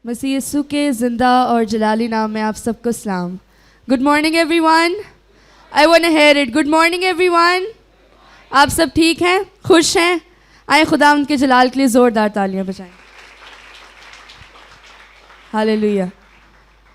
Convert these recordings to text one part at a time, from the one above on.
मसीह यीशु के ज़िंदा और जलाली नाम में आप सबको सलाम। Good morning everyone. I want to hear it. Good morning everyone. आप सब ठीक हैं, खुश हैं? आए खुदा उनके जलाल के लिए ज़ोरदार तालियां बजाएं। हालेलुया।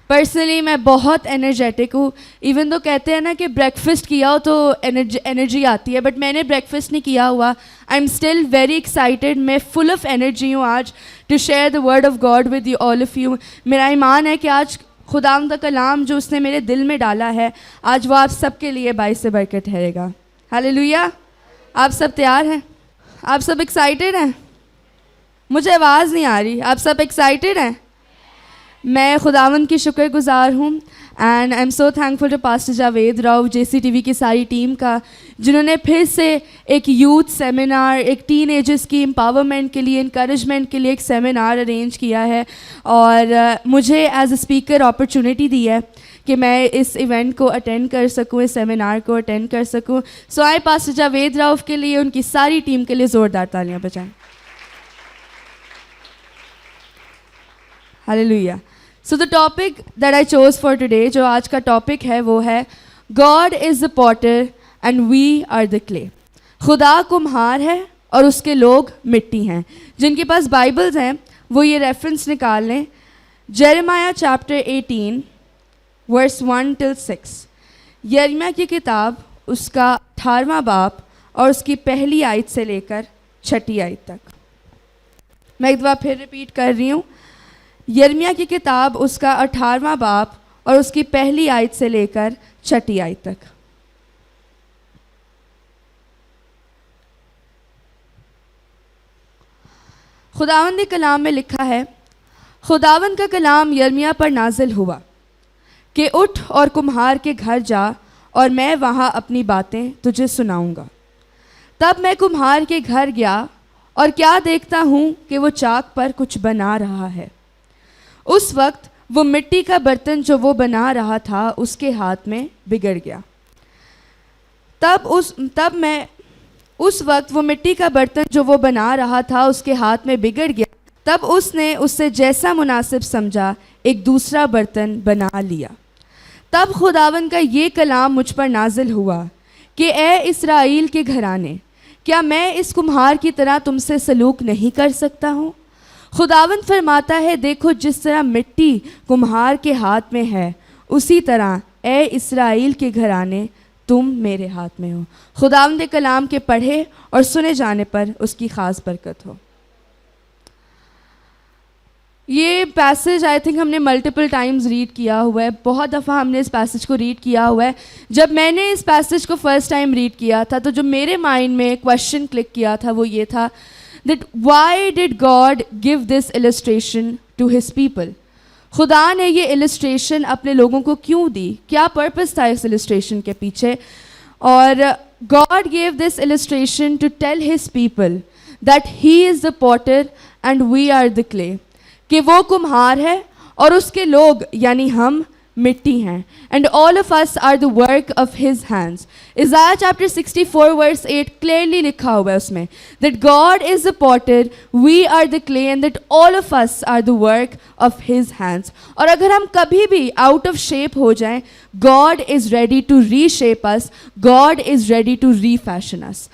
पर्सनली मैं बहुत एनर्जेटिक हूँ। इवन तो कहते हैं ना कि ब्रेकफास्ट किया हो तो एनर्जी आती है, बट मैंने ब्रेकफास्ट नहीं किया हुआ। I am still very excited. मैं फुल ऑफ एनर्जी हूँ आज to share the word of God with you all of you. मेरा ईमान है कि आज खुदाम दा कलाम जो उसने मेरे दिल में डाला है, आज वो आप सबके लिए बाइस से बरकत ठहरेगा। हालेलुया। आप सब तैयार हैं? आप सब एक्साइटेड हैं? मुझे आवाज़ नहीं आ रही। आप सब एक्साइटेड हैं? मैं खुदावंद की शुक्रगुजार हूँ and I am so thankful to pastor Javed Rao, JCTV की सारी टीम का, जिन्होंने फिर से एक यूथ सेमिनार, एक टीनेजर्स की एम्पावरमेंट के लिए, इनकरेजमेंट के लिए एक सेमिनार अरेंज किया है और मुझे एज अ स्पीकर अपॉर्चुनिटी दी है कि मैं इस इवेंट को अटेंड कर सकूँ, इस सेमिनार को अटेंड कर सकूँ। सो आए पास्टर जावेद राव के लिए, उनकी सारी टीम के लिए ज़ोरदार तालियाँ बजाएं। Hallelujah. So the topic that I chose for today, जो आज का टॉपिक है वो है God is the potter and we are the clay. खुदा कुम्हार है और उसके लोग मिट्टी हैं। जिनके पास बाइबल्स हैं वो ये रेफरेंस निकाल लें, यिर्मयाह चैप्टर 18 वर्स 1 till 6। यिर्मयाह की किताब उसका 18वां बाब और उसकी पहली आयत से लेकर 6ठी आयत तक। मैं एक बार फिर रिपीट कर रही हूँ, यिर्मयाह की किताब उसका 18वां बाब और उसकी पहली आयत से लेकर 6ठी आयत तक। खुदावंद के कलाम में लिखा है, खुदावंद का कलाम यिर्मयाह पर नाजिल हुआ कि उठ और कुम्हार के घर जा और मैं वहाँ अपनी बातें तुझे सुनाऊंगा। तब मैं कुम्हार के घर गया और क्या देखता हूँ कि वो चाक पर कुछ बना रहा है। उस वक्त वो मिट्टी का बर्तन जो वो बना रहा था उसके हाथ में बिगड़ गया। उस वक्त वो मिट्टी का बर्तन जो वो बना रहा था उसके हाथ में बिगड़ गया। तब उसने उससे जैसा मुनासिब समझा एक दूसरा बर्तन बना लिया। तब खुदावन का ये कलाम मुझ पर नाजिल हुआ कि ए इस्राएल के घराने, क्या मैं इस कुम्हार की तरह तुमसे सलूक नहीं कर सकता हूँ? खुदावंद फरमाता है, देखो जिस तरह मिट्टी कुम्हार के हाथ में है, उसी तरह ए इस्राएल के घराने तुम मेरे हाथ में हो। खुदावंद के कलाम के पढ़े और सुने जाने पर उसकी ख़ास बरकत हो। ये पैसेज आई थिंक हमने मल्टीपल टाइम्स रीड किया हुआ है, बहुत दफ़ा हमने इस पैसेज को रीड किया हुआ है। जब मैंने इस पैसेज को फर्स्ट टाइम रीड किया था तो जो मेरे माइंड में क्वेश्चन क्लिक किया था वो ये था that why did God give this illustration to his people? खुदा ने ये इलस्ट्रेशन अपने लोगों को क्यों दी? क्या पर्पस था इस इलस्ट्रेशन के पीछे? और God gave this illustration to tell his people that he is the potter and we are the clay, कि वो कुम्हार है और उसके लोग यानी हम मिट्टी हैं। And all of us are the work of his hands. Isaiah chapter 64 verse 8 clearly लिखा हुआ है उसमें that God is the potter, we are the clay and that all of us are the work of his hands. और अगर हम कभी भी out of shape हो जाएं, God is ready to reshape us, God is ready to refashion us.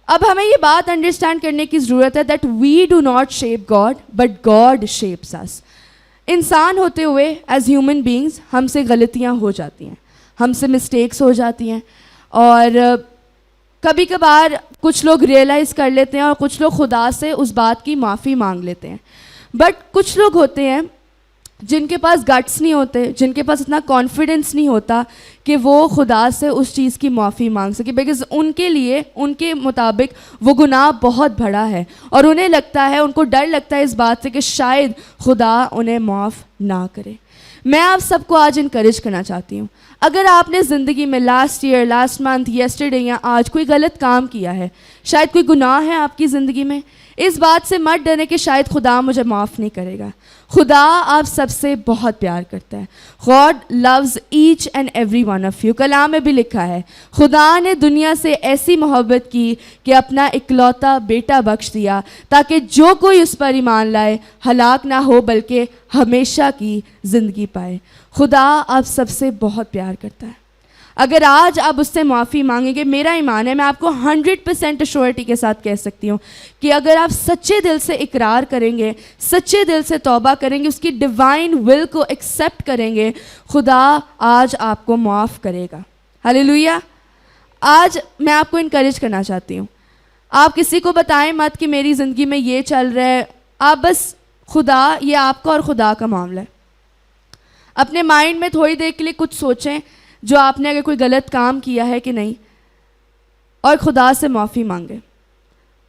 अब हमें ये बात अंडरस्टैंड करने की ज़रूरत है that we do not shape God but God shapes us. इंसान होते हुए एज ह्यूमन बींग्स हमसे गलतियां हो जाती हैं, हमसे मिस्टेक्स हो जाती हैं और कभी कभार कुछ लोग रियलाइज़ कर लेते हैं और कुछ लोग खुदा से उस बात की माफ़ी मांग लेते हैं। बट कुछ लोग होते हैं जिनके पास गट्स नहीं होते, जिनके पास इतना कॉन्फिडेंस नहीं होता कि वो खुदा से उस चीज़ की माफ़ी मांग सके, बिकॉज़ उनके लिए, उनके मुताबिक वो गुनाह बहुत बड़ा है और उन्हें लगता है, उनको डर लगता है इस बात से कि शायद खुदा उन्हें माफ़ ना करे। मैं आप सबको आज इनकरेज करना चाहती हूँ, अगर आपने ज़िंदगी में last year, last month, yesterday या आज कोई गलत काम किया है, शायद कोई गुनाह है आपकी ज़िंदगी में, इस बात से मत डरें कि शायद खुदा मुझे माफ़ नहीं करेगा। खुदा आप सबसे बहुत प्यार करता है। God loves each and every one of you. कलाम में भी लिखा है खुदा ने दुनिया से ऐसी मोहब्बत की कि अपना इकलौता बेटा बख्श दिया ताकि जो कोई उस पर ईमान लाए हलाक ना हो बल्कि हमेशा की ज़िंदगी पाए। खुदा आप सबसे बहुत प्यार करता है। अगर आज आप उससे माफ़ी मांगेंगे, मेरा ईमान है, मैं आपको 100% अश्योरिटी के साथ कह सकती हूँ कि अगर आप सच्चे दिल से इकरार करेंगे, सच्चे दिल से तौबा करेंगे, उसकी डिवाइन विल को एक्सेप्ट करेंगे, खुदा आज आपको माफ़ करेगा। हालेलुया। आज मैं आपको इनकरेज करना चाहती हूँ, आप किसी को बताएं मत कि मेरी ज़िंदगी में ये चल रहा है। आप बस खुदा, ये आपका और खुदा का मामला है। अपने माइंड में थोड़ी देर के लिए कुछ सोचें जो आपने अगर कोई गलत काम किया है कि नहीं, और खुदा से माफ़ी मांगे,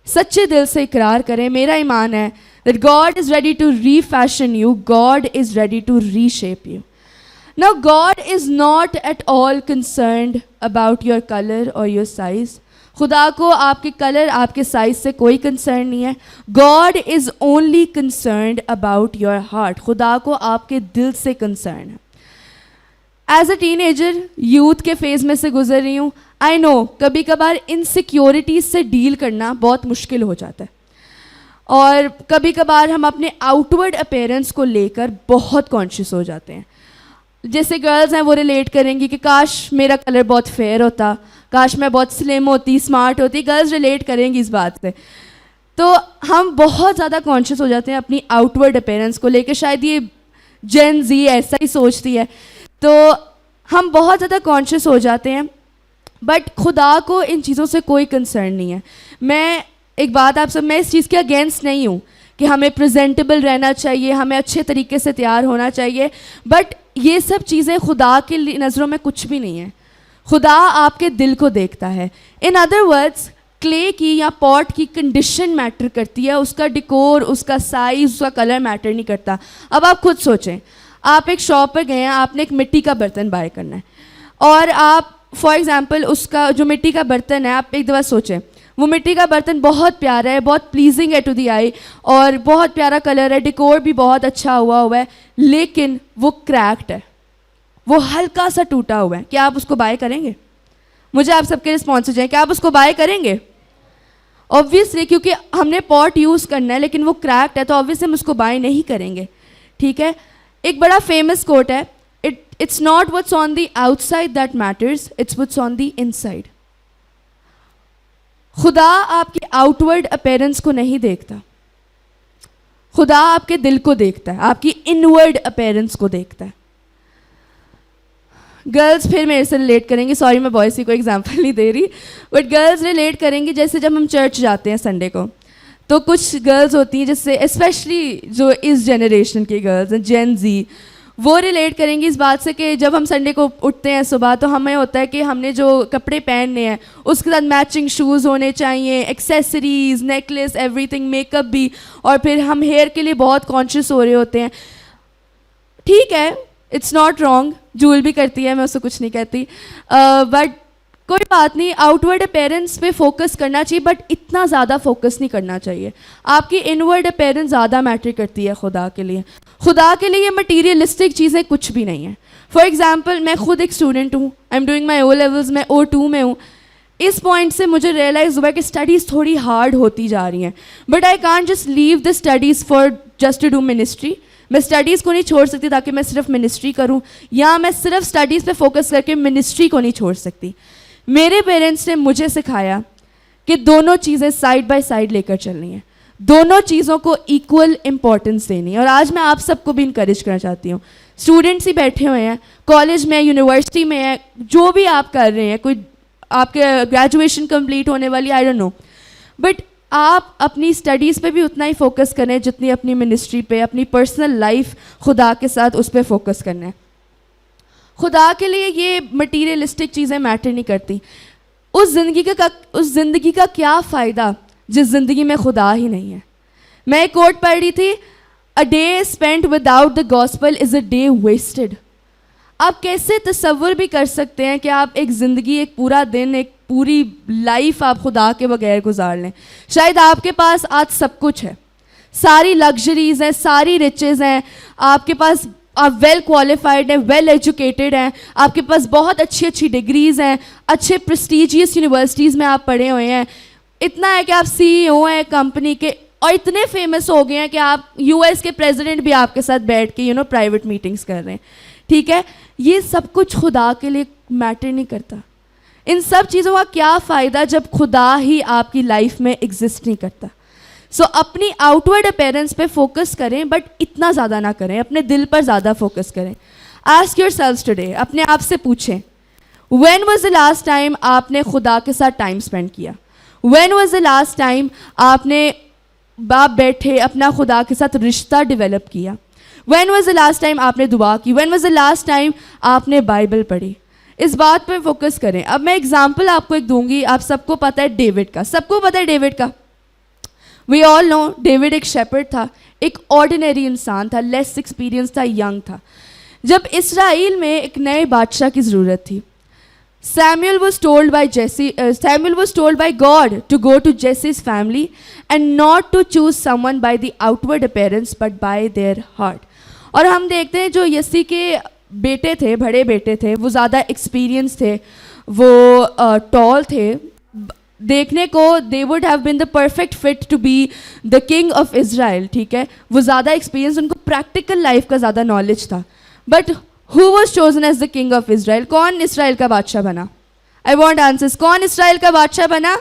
सच्चे दिल से इकरार करें। मेरा ईमान है that God is ready to refashion you, God is ready to reshape you. Now God is not at all concerned about your color or your size. खुदा को आपके कलर, आपके साइज से कोई कंसर्न नहीं है। God is only concerned about your heart. खुदा को आपके दिल से कंसर्न है। एज अ टीनेजर, यूथ के फेज़ में से गुजर रही हूँ। आई नो कभी कभार इनसिक्योरिटीज़ से डील करना बहुत मुश्किल हो जाता है, और कभी कभार हम अपने आउटवर्ड अपीयरेंस को लेकर बहुत कॉन्शियस हो जाते हैं। जैसे गर्ल्स हैं वो रिलेट करेंगी कि काश मेरा कलर बहुत फेयर होता, काश मैं बहुत स्लिम होती, स्मार्ट होती। गर्ल्स रिलेट करेंगी इस बात से। तो हम बहुत ज़्यादा कॉन्शियस हो जाते हैं अपनी आउटवर्ड अपीयरेंस को लेकर। शायद ये जेन जी ऐसा ही सोचती है, तो हम बहुत ज़्यादा कॉन्शियस हो जाते हैं। बट खुदा को इन चीज़ों से कोई कंसर्न नहीं है। मैं एक बात आप सब, मैं इस चीज़ के अगेंस्ट नहीं हूँ कि हमें प्रेजेंटेबल रहना चाहिए, हमें अच्छे तरीके से तैयार होना चाहिए, बट ये सब चीज़ें खुदा की नज़रों में कुछ भी नहीं है। खुदा आपके दिल को देखता है। इन अदर वर्ड्स, क्ले की या पॉट की कंडीशन मैटर करती है, उसका डिकोर, उसका साइज, उसका कलर मैटर नहीं करता। अब आप खुद सोचें, आप एक शॉप पर गए हैं, आपने एक मिट्टी का बर्तन बाय करना है, और आप फॉर एग्ज़ाम्पल उसका जो मिट्टी का बर्तन है, आप एक दफ़ा सोचें वो मिट्टी का बर्तन बहुत प्यारा है, बहुत प्लीजिंग है टू दी आई, और बहुत प्यारा कलर है, डिकोर भी बहुत अच्छा हुआ है, लेकिन वो क्रैक्ड है, वो हल्का सा टूटा हुआ है। क्या आप उसको बाय करेंगे? मुझे आप सबके रिस्पॉन्स चाहिए, क्या आप उसको बाय करेंगे? ऑब्वियसली, क्योंकि हमने पॉट यूज़ करना है लेकिन वो क्रैक्ड है, तो ऑब्वियसली हम उसको बाय नहीं करेंगे। ठीक है। एक बड़ा फेमस कोट है, it's not what's on the outside that matters, it's what's on the inside. खुदा आपके आउटवर्ड अपीयरेंस को नहीं देखता, खुदा आपके दिल को देखता है, आपकी इनवर्ड अपीयरेंस को देखता है। गर्ल्स फिर मेरे से रिलेट करेंगी, सॉरी मैं बॉयज़ की कोई एग्जांपल नहीं दे रही, बट गर्ल्स रिलेट करेंगी। जैसे जब हम चर्च जाते हैं संडे को, तो कुछ गर्ल्स होती हैं जिससे, स्पेशली जो इस जनरेशन की गर्ल्स हैं, जेन जी, वो रिलेट करेंगी इस बात से कि जब हम संडे को उठते हैं सुबह, तो हमें होता है कि हमने जो कपड़े पहनने हैं उसके साथ मैचिंग शूज़ होने चाहिए, एक्सेसरीज, नेकलेस, एवरीथिंग, मेकअप भी, और फिर हम हेयर के लिए बहुत कॉन्शियस हो रहे होते हैं। ठीक है, इट्स नॉट रॉन्ग, जूल भी करती है, मैं उससे कुछ नहीं कहती, बट कोई बात नहीं, आउटवर्ड अपीयरेंस पे फोकस करना चाहिए, बट इतना ज़्यादा फोकस नहीं करना चाहिए। आपकी इनवर्ड अपीयरेंस ज़्यादा मैटर करती है खुदा के लिए। खुदा के लिए ये मटीरियलिस्टिक चीज़ें कुछ भी नहीं है। फॉर एग्जांपल, मैं खुद एक स्टूडेंट हूँ, I am doing my O levels, मैं O2 में हूँ। इस पॉइंट से मुझे रियलाइज़ हुआ कि स्टडीज़ थोड़ी हार्ड होती जा रही हैं, but I can't just leave the studies for just to do ministry. मैं स्टडीज़ को नहीं छोड़ सकती ताकि मैं सिर्फ मिनिस्ट्री करूँ, या मैं सिर्फ स्टडीज़ पे फोकस करके मिनिस्ट्री को नहीं छोड़ सकती। मेरे पेरेंट्स ने मुझे सिखाया कि दोनों चीज़ें साइड बाय साइड लेकर चलनी है, दोनों चीज़ों को इक्वल इम्पॉर्टेंस देनी है। और आज मैं आप सबको भी इनकरेज करना चाहती हूँ, स्टूडेंट्स ही बैठे हुए हैं, कॉलेज में, यूनिवर्सिटी में है, जो भी आप कर रहे हैं, कोई आपके ग्रेजुएशन कंप्लीट होने वाली, आई डोंट नो, बट आप अपनी स्टडीज़ पे भी उतना ही फोकस करें जितनी अपनी मिनिस्ट्री पे, अपनी पर्सनल लाइफ खुदा के साथ उस पर फोकस करना है। खुदा के लिए ये मटीरियलिस्टिक चीज़ें मैटर नहीं करती। उस ज़िंदगी का क्या फ़ायदा जिस ज़िंदगी में खुदा ही नहीं है। मैं एक कोट पढ़ रही थी, a day spent without the gospel is a day wasted. आप कैसे तसव्वुर भी कर सकते हैं कि आप एक ज़िंदगी, एक पूरा दिन, एक पूरी लाइफ आप खुदा के बगैर गुजार लें। शायद आपके पास आज सब कुछ है, सारी लग्जरीज हैं, सारी रिचेज़ हैं, आपके पास आप वेल क्वालिफाइड हैं, वेल एजुकेटेड हैं, आपके पास बहुत अच्छी अच्छी डिग्रीज़ हैं, अच्छे प्रेस्टीजियस यूनिवर्सिटीज़ में आप पढ़े हुए हैं, इतना है कि आप CEO हैं कंपनी के, और इतने फेमस हो गए हैं कि आप US के प्रेसिडेंट भी आपके साथ बैठ के प्राइवेट मीटिंग्स कर रहे हैं। ठीक है, ये सब कुछ खुदा के लिए मैटर नहीं करता। इन सब चीज़ों का क्या फ़ायदा जब खुदा ही आपकी लाइफ में एग्जिस्ट नहीं करता। सो अपनी आउटवर्ड अपीयरेंस पे फोकस करें, बट इतना ज़्यादा ना करें, अपने दिल पर ज़्यादा फोकस करें। आस्क योरसेल्व्स टुडे, अपने आप से पूछें, when was the last time आपने खुदा के साथ टाइम स्पेंड किया? When was the last time आपने बाप बैठे अपना खुदा के साथ रिश्ता डेवलप किया? When was the last time आपने दुआ की? When was the last time आपने बाइबल पढ़ी? इस बात पे फोकस करें। अब मैं एग्जाम्पल आपको एक दूंगी, आप सबको पता है डेविड का, सबको पता है डेविड का। वी ऑल नो डेविड एक शेपर्ड था, एक ऑर्डिनरी इंसान था, लेस एक्सपीरियंस था, यंग था। जब इसराइल में एक नए बादशाह की ज़रूरत थी, Samuel was told by God to go to Jesse's family and not to choose someone by the outward appearance but by their heart. और हम देखते हैं जो यसी के बेटे थे, बड़े बेटे थे, वो ज़्यादा एक्सपीरियंस थे, वो टॉल थे, देखने को they would have been the perfect fit to be the king of Israel। ठीक है, वो ज़्यादा एक्सपीरियंस, उनको प्रैक्टिकल लाइफ का ज़्यादा नॉलेज था। But Who was chosen as the king of Israel? कौन इसराइल का बादशाह बना? I want answers. कौन इसराइल का बादशाह बना?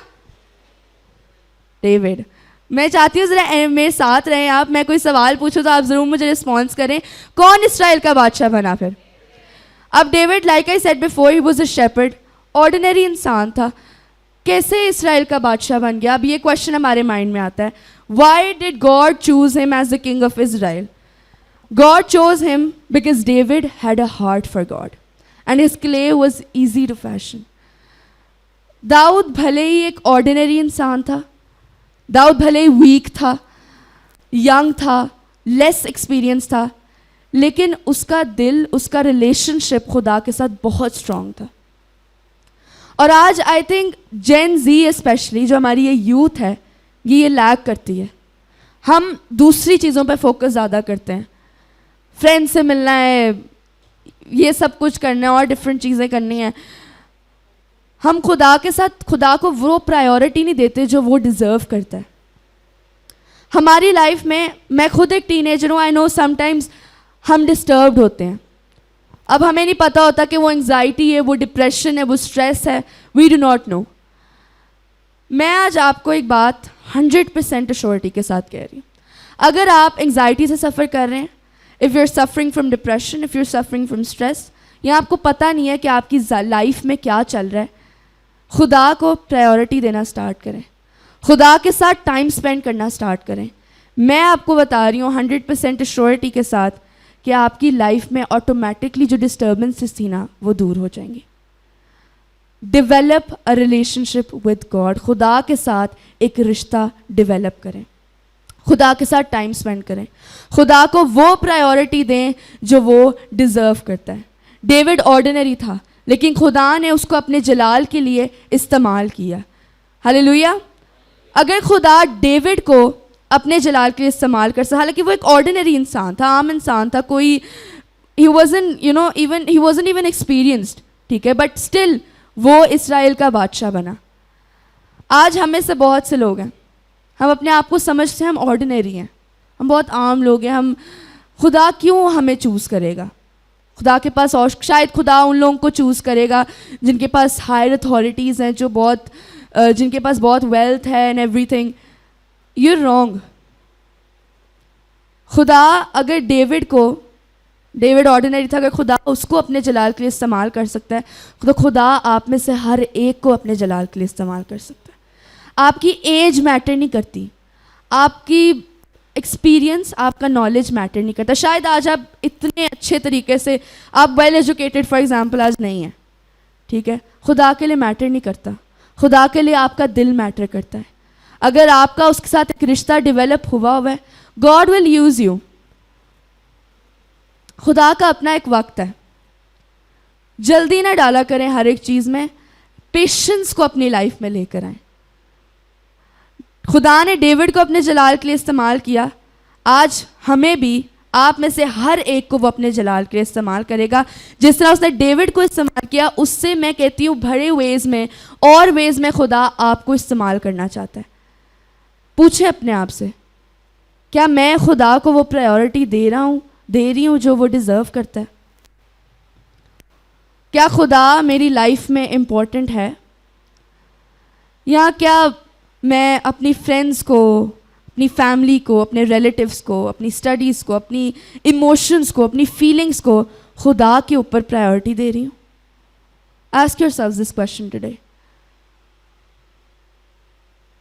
डेविड। मैं चाहती हूँ ज़रा मेरे साथ रहें आप, मैं कोई सवाल पूछूँ तो आप ज़रूर मुझे रिस्पॉन्स करें। कौन इसराइल का बादशाह बना फिर? अब David, like I said before, he was a shepherd, ordinary इंसान था, कैसे इसराइल का बादशाह बन गया? अब ये क्वेश्चन हमारे माइंड में आता है, why did God choose him as the king of Israel? God chose him because David had a heart for God and his clay was easy to fashion. दाऊद भले ही एक ऑर्डिनरी इंसान था, दाऊद भले ही वीक था, यंग था, लेस एक्सपीरियंस था, लेकिन उसका दिल, उसका रिलेशनशिप खुदा के साथ बहुत स्ट्रांग था। और आज I think gen ji specially, जो हमारी ये यूथ है, ये लैग करती है। हम दूसरी चीज़ों पर फोकस ज़्यादा करते हैं, फ्रेंड से मिलना है, ये सब कुछ करना है और डिफरेंट चीज़ें करनी है। हम खुदा के साथ, खुदा को वो प्रायोरिटी नहीं देते जो वो डिज़र्व करता है हमारी लाइफ में। मैं खुद एक टीनेजर हूँ, आई नो समटाइम्स हम डिस्टर्ब्ड होते हैं। अब हमें नहीं पता होता कि वो एंग्जाइटी है, वो डिप्रेशन है, वो स्ट्रेस है, वी डू नॉट नो। मैं आज आपको एक बात 100% अश्योरिटी के साथ कह रही हूँ, अगर आप एंग्जाइटी से सफ़र कर रहे हैं, if you are suffering from depression, if you are suffering from stress, या आपको पता नहीं है कि आपकी लाइफ में क्या चल रहा है, खुदा को प्रायोरिटी देना स्टार्ट करें, खुदा के साथ टाइम स्पेंड करना स्टार्ट करें। मैं आपको बता रही हूँ 100% अश्योरिटी के साथ कि आपकी लाइफ में ऑटोमेटिकली जो डिस्टर्बेंसेस थी ना, वो दूर हो जाएंगी। Develop a relationship with God, खुदा के साथ एक रिश्ता डेवलप करें, खुदा के साथ टाइम स्पेंड करें, खुदा को वो प्रायोरिटी दें जो वो डिज़र्व करता है। डेविड ऑर्डिनरी था, लेकिन खुदा ने उसको अपने जलाल के लिए इस्तेमाल किया। हालेलुया। अगर खुदा डेविड को अपने जलाल के लिए इस्तेमाल कर सकता, हालांकि वो एक ऑर्डिनरी इंसान था, आम इंसान था, कोई ही wasn't even experienced, ठीक है, बट स्टिल वो इसराइल का बादशाह बना। आज हमें से बहुत से लोग हैं, हम अपने आप को समझते हैं हम ऑर्डिनरी हैं, हम बहुत आम लोग हैं, हम खुदा क्यों हमें चूज़ करेगा? खुदा के पास, और शायद खुदा उन लोगों को चूज़ करेगा जिनके पास हायर अथॉरिटीज़ हैं, जो बहुत जिनके पास बहुत वेल्थ है एंड एवरीथिंग। You wrong. खुदा अगर डेविड ऑर्डिनरी था, अगर खुदा उसको अपने जलाल के लिए इस्तेमाल कर सकता है, तो खुदा आप में से हर एक को अपने जलाल के लिए इस्तेमाल कर सकता है। आपकी एज मैटर नहीं करती, आपकी एक्सपीरियंस, आपका नॉलेज मैटर नहीं करता। शायद आज आप इतने अच्छे तरीके से, आप वेल एजुकेटेड फॉर एग्जांपल आज नहीं है, ठीक है, खुदा के लिए मैटर नहीं करता। खुदा के लिए आपका दिल मैटर करता है। अगर आपका उसके साथ एक रिश्ता डेवलप हुआ है, गॉड विल यूज़ यू। खुदा का अपना एक वक्त है, जल्दी ना डाला करें हर एक चीज़ में, पेशेंस को अपनी लाइफ में लेकर आएं। खुदा ने डेविड को अपने जलाल के लिए इस्तेमाल किया, आज हमें भी, आप में से हर एक को वो अपने जलाल के लिए इस्तेमाल करेगा। जिस तरह उसने डेविड को इस्तेमाल किया, उससे मैं कहती हूँ बड़े वेज़ में और वेज़ में खुदा आपको इस्तेमाल करना चाहता है। पूछें अपने आप से, क्या मैं खुदा को वो प्रायोरिटी दे रही हूँ जो वो डिज़र्व करता है? क्या खुदा मेरी लाइफ में इम्पोर्टेंट है, या क्या मैं अपनी फ्रेंड्स को, अपनी फैमिली को, अपने रिलेटिव्स को, अपनी स्टडीज़ को, अपनी इमोशंस को, अपनी फीलिंग्स को खुदा के ऊपर प्रायोरिटी दे रही हूँ? Ask yourself this question today.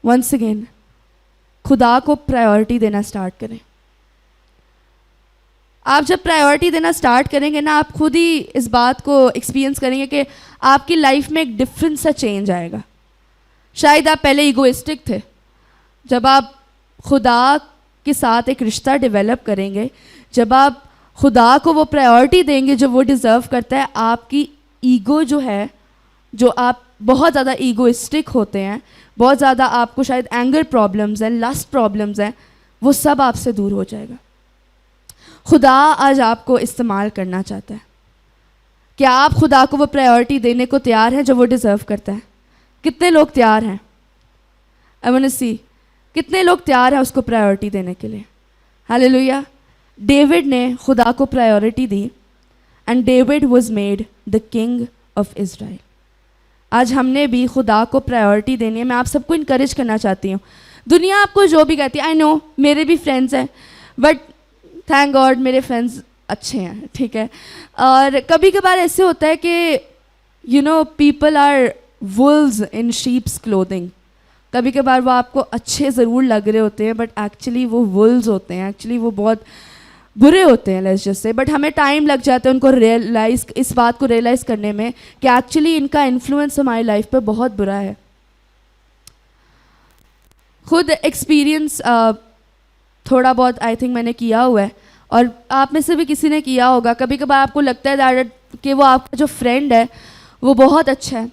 Once again, खुदा को प्रायोरिटी देना स्टार्ट करें। आप जब प्रायोरिटी देना स्टार्ट करेंगे ना, आप खुद ही इस बात को एक्सपीरियंस करेंगे कि आपकी लाइफ में एक डिफरेंट सा चेंज आएगा। शायद आप पहले ईगोइस्टिक थे, जब आप खुदा के साथ एक रिश्ता डेवलप करेंगे, जब आप खुदा को वो प्रायोरिटी देंगे जो वो डिज़र्व करता है, आपकी ईगो जो है, जो आप बहुत ज़्यादा ईगोइस्टिक होते हैं, बहुत ज़्यादा आपको शायद एंगर प्रॉब्लम्स हैं, लस्ट प्रॉब्लम्स हैं, वो सब आपसे दूर हो जाएगा। खुदा आज आपको इस्तेमाल करना चाहता है। क्या आप खुदा को वो प्रायोरिटी देने को तैयार हैं जो वो डिज़र्व करता है? कितने लोग तैयार हैं? आई वांट टू सी कितने लोग तैयार हैं उसको प्रायोरिटी देने के लिए। हालेलुया। डेविड ने खुदा को priority the and David was made the king of Israel. आज हमने भी खुदा को प्रायोरिटी देनी है। मैं आप सबको इनकरेज करना चाहती हूँ। दुनिया आपको जो भी कहती है, आई नो मेरे भी फ्रेंड्स हैं, बट थैंक गॉड मेरे फ्रेंड्स अच्छे हैं, ठीक है। और कभी कभार ऐसे होता है कि you know people are wolves in sheep's clothing. कभी कभार वो आपको अच्छे ज़रूर लग रहे होते हैं, बट एक्चुअली वो वुल्व्स होते हैं, एक्चुअली वो बहुत बुरे होते हैं, लेट्स जस्ट से। बट हमें टाइम लग जाता है उनको रियलाइज़, इस बात को रियलाइज़ करने में कि एक्चुअली इनका इन्फ्लुएंस हमारी लाइफ पे बहुत बुरा है। खुद एक्सपीरियंस थोड़ा बहुत आई थिंक मैंने किया हुआ है, और आप में से भी किसी ने किया होगा। कभी कभार आपको लगता है दैट कि वो आपका जो फ्रेंड है वो बहुत अच्छा है,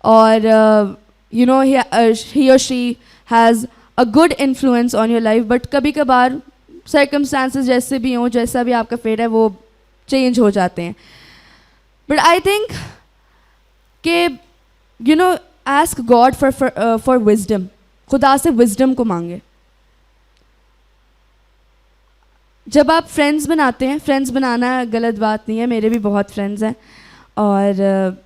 और यू नो ही और she has a good influence on your life, but कभी कभार सर्कमस्टांसेस जैसे भी हों, जैसा भी आपका फेट है, वो चेंज हो जाते हैं। बट आई थिंक कि you know ask God for wisdom. खुदा से विजडम को मांगे। जब आप फ्रेंड्स बनाते हैं, फ्रेंड्स बनाना गलत बात नहीं है, मेरे भी बहुत फ्रेंड्स हैं, और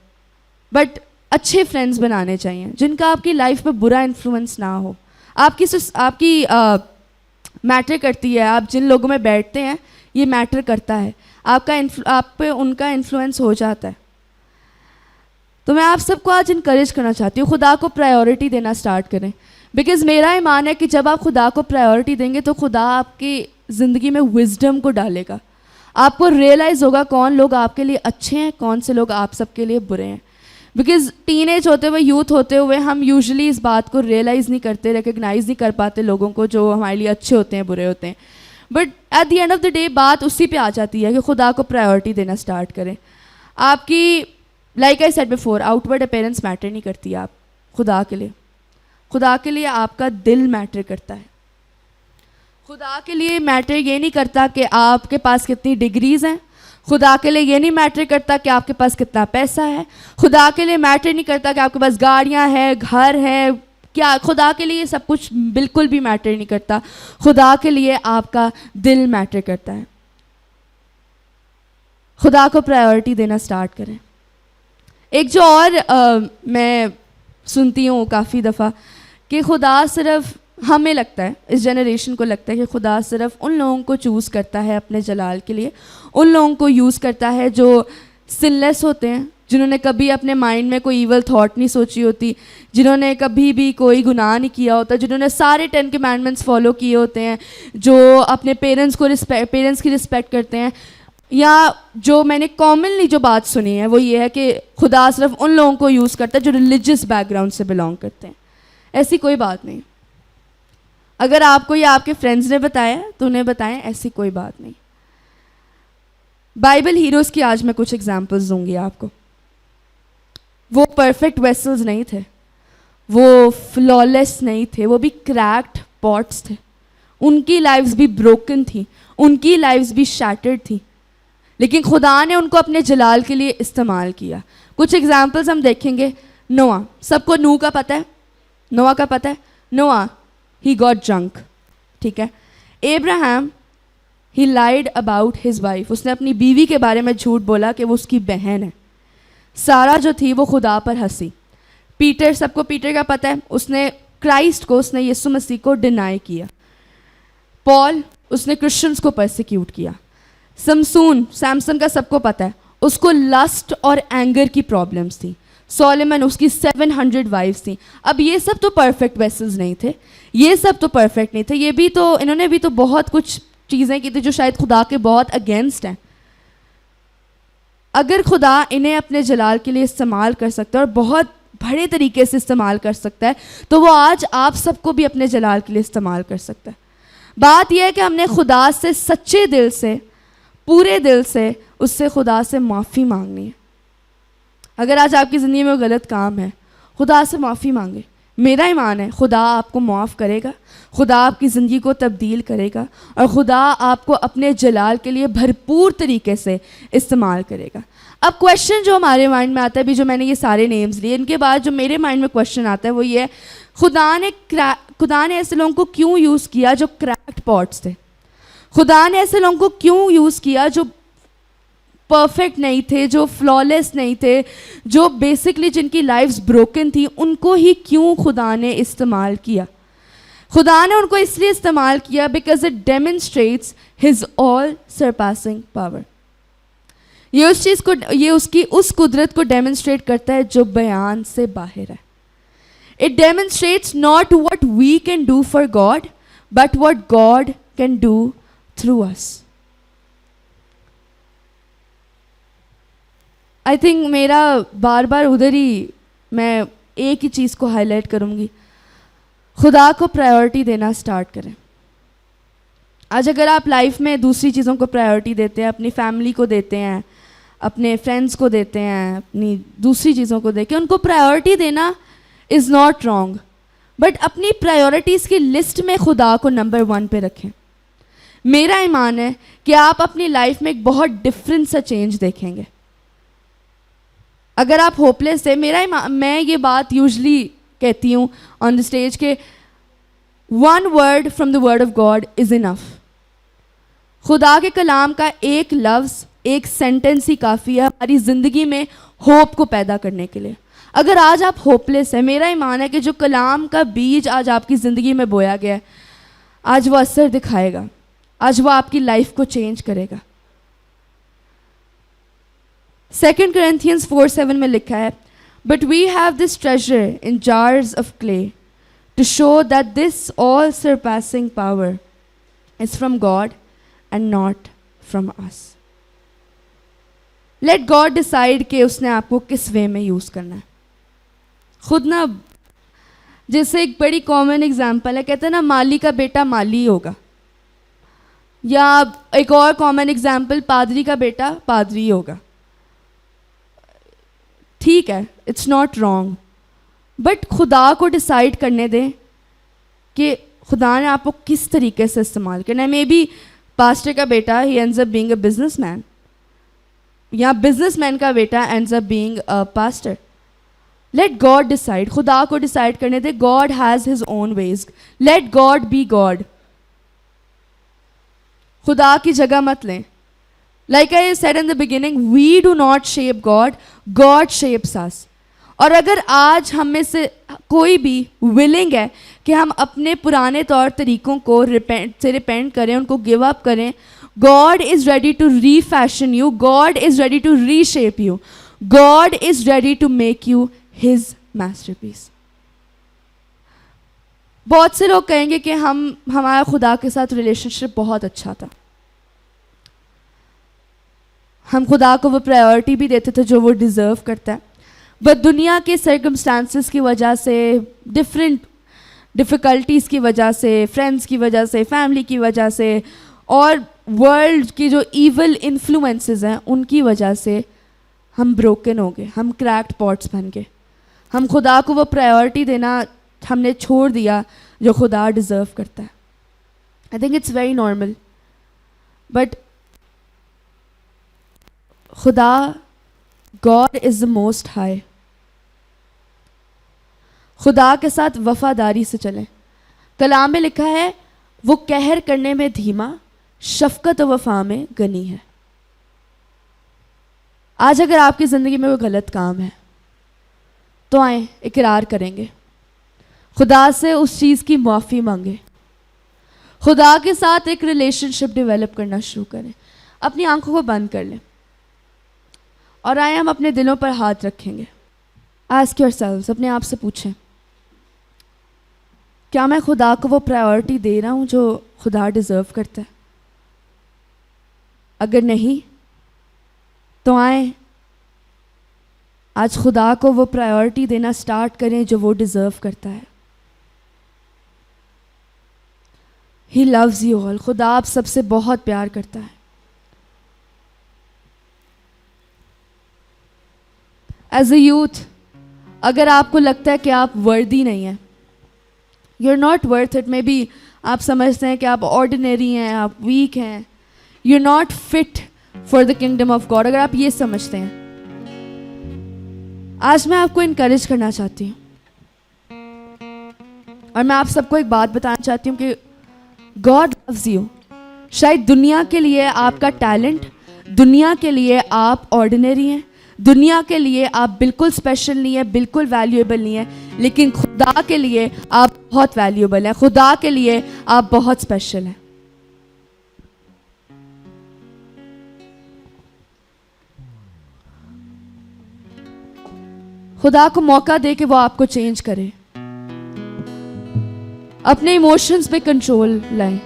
बट अच्छे फ्रेंड्स बनाने चाहिए जिनका आपकी लाइफ पे बुरा इन्फ्लुएंस ना हो। आपकी मैटर करती है, आप जिन लोगों में बैठते हैं ये मैटर करता है, आप पे उनका इन्फ्लुएंस हो जाता है। तो मैं आप सबको आज इनकरेज करना चाहती हूँ, खुदा को प्रायोरिटी देना स्टार्ट करें। बिकॉज़ मेरा ईमान है कि जब आप खुदा को प्रायोरिटी देंगे तो खुदा आपकी ज़िंदगी में विजडम को डालेगा। आपको रियलाइज़ होगा कौन लोग आपके लिए अच्छे हैं, कौन से लोग आप सबके लिए बुरे हैं। बिकॉज़ टीनेज होते हुए, यूथ होते हुए हम यूजुअली इस बात को रियलाइज़ नहीं करते, रिकग्नाइज़ नहीं कर पाते लोगों को जो हमारे लिए अच्छे होते हैं, बुरे होते हैं। But at the end of the day बात उसी पे आ जाती है कि खुदा को प्रायोरिटी देना स्टार्ट करें। आपकी like I said before, outward appearance matter नहीं करती। आप खुदा के लिए आपका दिल मैटर करता है। खुदा के लिए मैटर ये नहीं करता कि आपके पास कितनी डिग्रीज़ हैं। खुदा के लिए ये नहीं मैटर करता कि आपके पास कितना पैसा है। खुदा के लिए मैटर नहीं करता कि आपके पास गाड़ियाँ हैं, घर है, क्या। खुदा के लिए सब कुछ बिल्कुल भी मैटर नहीं करता। खुदा के लिए आपका दिल मैटर करता है। खुदा को प्रायोरिटी देना स्टार्ट करें। एक जो और मैं सुनती हूँ काफ़ी दफ़ा कि खुदा सिर्फ, हमें लगता है, इस जनरेशन को लगता है कि खुदा सिर्फ उन लोगों को चूज़ करता है अपने जलाल के लिए, उन लोगों को यूज़ करता है जो सिनलेस होते हैं, जिन्होंने कभी अपने माइंड में कोई ईवल थॉट नहीं सोची होती, जिन्होंने कभी भी कोई गुनाह नहीं किया होता, जिन्होंने सारे 10 कमांडमेंट्स फॉलो किए होते हैं, जो अपने पेरेंट्स की रिस्पेक्ट करते हैं। या जो मैंने कॉमनली जो बात सुनी है वो ये है कि खुदा सिर्फ उन लोगों को यूज़ करता है जो रिलीजियस बैकग्राउंड से बिलोंग करते हैं। ऐसी कोई बात नहीं। अगर आपको या आपके फ्रेंड्स ने बताया तो उन्हें बताएं, ऐसी कोई बात नहीं। बाइबल हीरोज़ की आज मैं कुछ एग्जांपल्स दूंगी आपको। वो परफेक्ट वेसल्स नहीं थे, वो फ्लॉलेस नहीं थे, वो भी क्रैक्ड पॉट्स थे, उनकी लाइफ्स भी ब्रोकन थी, उनकी लाइफ्स भी शैटर्ड थी, लेकिन खुदा ने उनको अपने जलाल के लिए इस्तेमाल किया। कुछ एग्जाम्पल्स हम देखेंगे। नोआ, सबको नूह का पता है, नोआ का पता है। नोआ, ही गॉट ड्रंक, ठीक है। Abraham, he lied about his wife, उसने अपनी बीवी के बारे में झूठ बोला कि वो उसकी बहन है। सारा जो थी वो खुदा पर हंसी। पीटर, सबको पीटर का पता है, उसने क्राइस्ट को, उसने यीशु मसीह को डिनाई किया। पॉल, उसने क्रिश्चियंस को परसिक्यूट किया। सैमसन का सबको पता है, उसको लस्ट और एंगर की प्रॉब्लम्स थी। सोलोमन, उसकी 700 वाइफ्स थी। अब ये सब तो परफेक्ट वेसल्स नहीं थे, ये सब तो परफेक्ट नहीं थे, ये भी तो, इन्होंने भी तो बहुत कुछ चीज़ें की थी जो शायद खुदा के बहुत अगेंस्ट हैं। अगर खुदा इन्हें अपने जलाल के लिए इस्तेमाल कर सकता है और बहुत बड़े तरीके से इस्तेमाल कर सकता है, तो वो आज आप सबको भी अपने जलाल के लिए इस्तेमाल कर सकता है। बात यह है कि हमने खुदा से सच्चे दिल से, पूरे दिल से उससे खुदा से माफ़ी मांगनी है। अगर आज आपकी ज़िंदगी में गलत काम है, खुदा से माफ़ी मांगे। मेरा ईमान है खुदा आपको माफ़ करेगा, खुदा आपकी ज़िंदगी को तब्दील करेगा और खुदा आपको अपने जलाल के लिए भरपूर तरीके से इस्तेमाल करेगा। अब क्वेश्चन जो हमारे माइंड में आता है, भी जो मैंने ये सारे नेम्स लिए, इनके बाद जो मेरे माइंड में क्वेश्चन आता है वो ये है, खुदा ने ऐसे लोगों को क्यों यूज़ किया जो क्रैक्ड पॉट्स थे? खुदा ने ऐसे लोगों को क्यों यूज़ किया जो परफेक्ट नहीं थे, जो फ्लॉलेस नहीं थे, जो बेसिकली जिनकी लाइफ्स ब्रोकन थी, उनको ही क्यों खुदा ने इस्तेमाल किया? खुदा ने उनको इसलिए इस्तेमाल किया because it demonstrates his all surpassing power. ये उस चीज़ को, ये उसकी उस कुदरत को डेमोन्स्ट्रेट करता है जो बयान से बाहर है। It demonstrates not what we can do for God but what God can do through us. I think मेरा बार बार उधर ही मैं एक ही चीज़ को हाईलाइट करूँगी, खुदा को प्रायोरिटी देना स्टार्ट करें। आज अगर आप लाइफ में दूसरी चीज़ों को प्रायोरिटी देते हैं, अपनी फैमिली को देते हैं, अपने फ्रेंड्स को देते हैं, अपनी दूसरी चीज़ों को देके उनको प्रायोरिटी देना इज़ नॉट रॉन्ग, बट अपनी प्रायोरिटीज़ की लिस्ट में खुदा को नंबर 1 पे रखें। मेरा ईमान है कि आप अपनी लाइफ में एक बहुत डिफरेंट सा चेंज देखेंगे। अगर आप होपलेस है, मैं ये बात यूजली कहती हूँ ऑन द स्टेज के, 1 word from the word of God is enough. खुदा के कलाम का एक लफ्ज़, एक सेंटेंस ही काफ़ी है हमारी ज़िंदगी में होप को पैदा करने के लिए। अगर आज आप होपलेस है, मेरा ईमान है कि जो कलाम का बीज आज आपकी ज़िंदगी में बोया गया है, आज वो असर दिखाएगा, आज वो आपकी लाइफ को चेंज करेगा। 2 Corinthians 4:7 में लिखा है, but we have this treasure in jars of clay to show that this all surpassing power is from God and not from us. Let God decide कि उसने आपको किस वे में यूज़ करना है। खुद ना, जैसे एक बड़ी कॉमन एग्जाम्पल है, कहते हैं ना माली का बेटा माली होगा, या एक और कॉमन एग्जाम्पल पादरी का बेटा पादरी होगा। ठीक है, इट्स नॉट रॉन्ग, बट खुदा को डिसाइड करने दें कि खुदा ने आपको किस तरीके से इस्तेमाल करना है। मे बी पास्टर का बेटा ही ends up being a businessman, या बिजनेसमैन का बेटा ends up being a pastor. Let God decide, खुदा को डिसाइड करने दे। God has his own ways, let God be God. खुदा की जगह मत लें। Like I said in the beginning, we do not shape God, God shapes us. और अगर आज हम में से कोई भी willing है कि हम अपने पुराने तौर तरीक़ों को रिपेंट करें, उनको गिव अप करें, God is ready to refashion you, God is ready to reshape you, God is ready to make you His masterpiece. बहुत से लोग कहेंगे कि हमारा खुदा के साथ रिलेशनशिप बहुत अच्छा था, हम खुदा को वो प्रायोरिटी भी देते थे जो वो डिज़र्व करता है, बट दुनिया के सर्कमस्टांसेस की वजह से, डिफरेंट डिफ़िकल्टीज़ की वजह से, फ्रेंड्स की वजह से, फैमिली की वजह से और वर्ल्ड की जो ईवल इन्फ्लुएंसेस हैं उनकी वजह से हम ब्रोकन हो गए, हम क्रैक्ड पॉट्स बन गए, हम खुदा को वो प्रायोरिटी देना हमने छोड़ दिया जो खुदा डिज़र्व करता है। I think it's very normal, but खुदा God is the most high. खुदा के साथ वफादारी से चलें। कलाम में लिखा है वो कहर करने में धीमा, शफकत और वफा में गनी है। आज अगर आपकी ज़िंदगी में कोई गलत काम है तो आए इकरार करेंगे, खुदा से उस चीज़ की माफ़ी मांगे, खुदा के साथ एक रिलेशनशिप डेवलप करना शुरू करें। अपनी आंखों को बंद कर लें और आए हम अपने दिलों पर हाथ रखेंगे। आस्क योरसेल्व्स, अपने आप से पूछें, क्या मैं खुदा को वो प्रायोरिटी दे रहा हूँ जो खुदा डिज़र्व करता है? अगर नहीं तो आए आज खुदा को वो प्रायोरिटी देना स्टार्ट करें जो वो डिज़र्व करता है। He loves you all. खुदा आप सबसे बहुत प्यार करता है। एज अ यूथ, अगर आपको लगता है कि आप वर्दी नहीं हैं, you are not worth it, maybe आप समझते हैं कि आप ऑर्डिनरी हैं, आप वीक हैं, you are not fit for the kingdom of God, अगर आप ये समझते हैं, आज मैं आपको इनकरेज करना चाहती हूँ और मैं आप सबको एक बात बताना चाहती हूँ कि गॉड लव्स यू। शायद दुनिया के लिए आपका टैलेंट, दुनिया के लिए आप ऑर्डिनरी हैं, दुनिया के लिए आप बिल्कुल स्पेशल नहीं है, बिल्कुल वैल्यूएबल नहीं है, लेकिन खुदा के लिए आप बहुत वैल्यूएबल हैं, खुदा के लिए आप बहुत स्पेशल हैं। खुदा को मौका दे कि वो आपको चेंज करे। अपने इमोशंस पे कंट्रोल लाएं।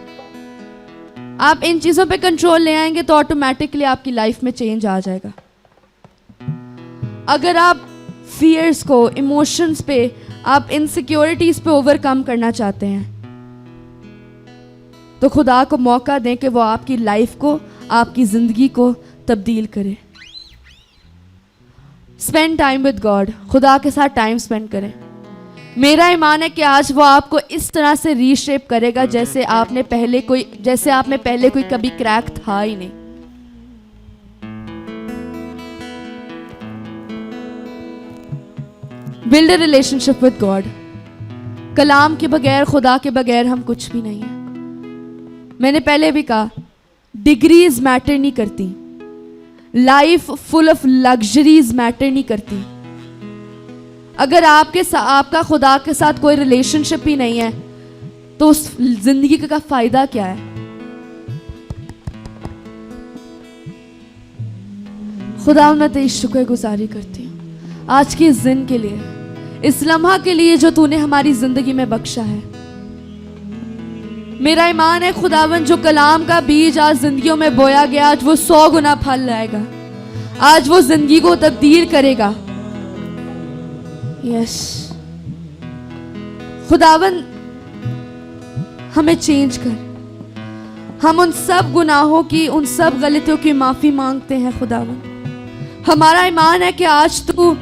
आप इन चीज़ों पे कंट्रोल ले आएंगे तो ऑटोमेटिकली आपकी लाइफ में चेंज आ जाएगा। अगर आप फियर्स को, इमोशंस पे, आप इनसिक्योरिटीज पे ओवरकम करना चाहते हैं तो खुदा को मौका दें कि वो आपकी लाइफ को, आपकी ज़िंदगी को तब्दील करे। Spend time with God. खुदा के साथ टाइम स्पेंड करें। मेरा ईमान है कि आज वो आपको इस तरह से रीशेप करेगा जैसे आप में पहले कोई कभी क्रैक था ही नहीं। Build a relationship with God. कलाम के बगैर, खुदा के बगैर हम कुछ भी नहीं है। मैंने पहले भी कहा, डिग्रीज मैटर नहीं करती, life full of luxuries matter नहीं करती। अगर आपका खुदा के साथ कोई रिलेशनशिप ही नहीं है तो उस जिंदगी का फायदा क्या है? खुदा, मैं तेरी शुक्रगुजारी करती हूँ आज के इस दिन के लिए, इस लम्हा के लिए जो तूने हमारी जिंदगी में बख्शा है। मेरा ईमान है खुदावन, जो कलाम का बीज आज जिंदगियों में बोया गया, आज वो 100 गुना फल लाएगा, आज वो जिंदगी को तब्दील करेगा। यस खुदावन, हमें चेंज कर। हम उन सब गुनाहों की, उन सब गलतियों की माफी मांगते हैं खुदावन। हमारा ईमान है कि आज तू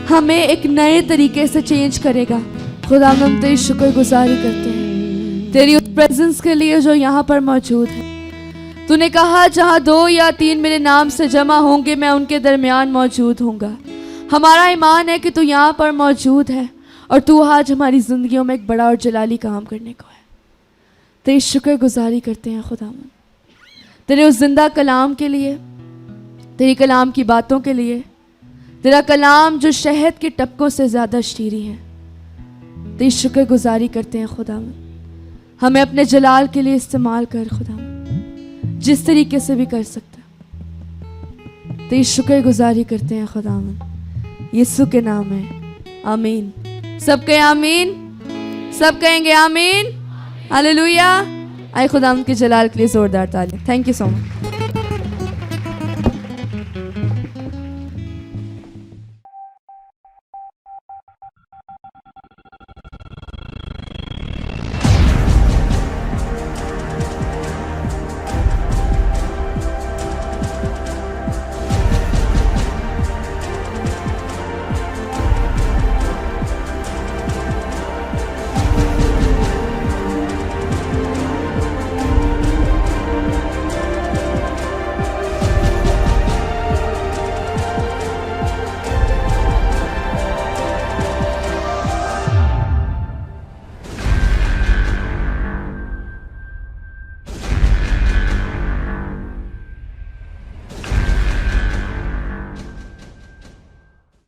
हमें एक नए तरीके से चेंज करेगा। खुदावन, हम तेरी शुक्रगुजारी करते हैं तेरी उस प्रेजेंस के लिए जो यहाँ पर मौजूद है। तूने कहा जहाँ 2 या 3 मेरे नाम से जमा होंगे, मैं उनके दरमियान मौजूद होऊंगा। हमारा ईमान है कि तू यहाँ पर मौजूद है और तू आज हमारी जिंदगियों में एक बड़ा और जलाली काम करने को है। तेरी शुक्रगुजारी करते हैं खुदावन, तेरे उस जिंदा कलाम के लिए, तेरी कलाम की बातों के लिए, तेरा कलाम जो शहद के टपकों से ज़्यादा शीरी है। तेरी शुक्रगुजारी करते हैं खुदावन, हमें अपने जलाल के लिए इस्तेमाल कर खुदावन, जिस तरीके से भी कर सकता। तेरी शुक्रगुजारी करते हैं खुदावन, यीशु के नाम है, आमीन। सब कहें आमीन, सब कहेंगे आमीन, हालेलुया। आए खुदावन के जलाल के लिए जोरदार ताली। Thank you so much.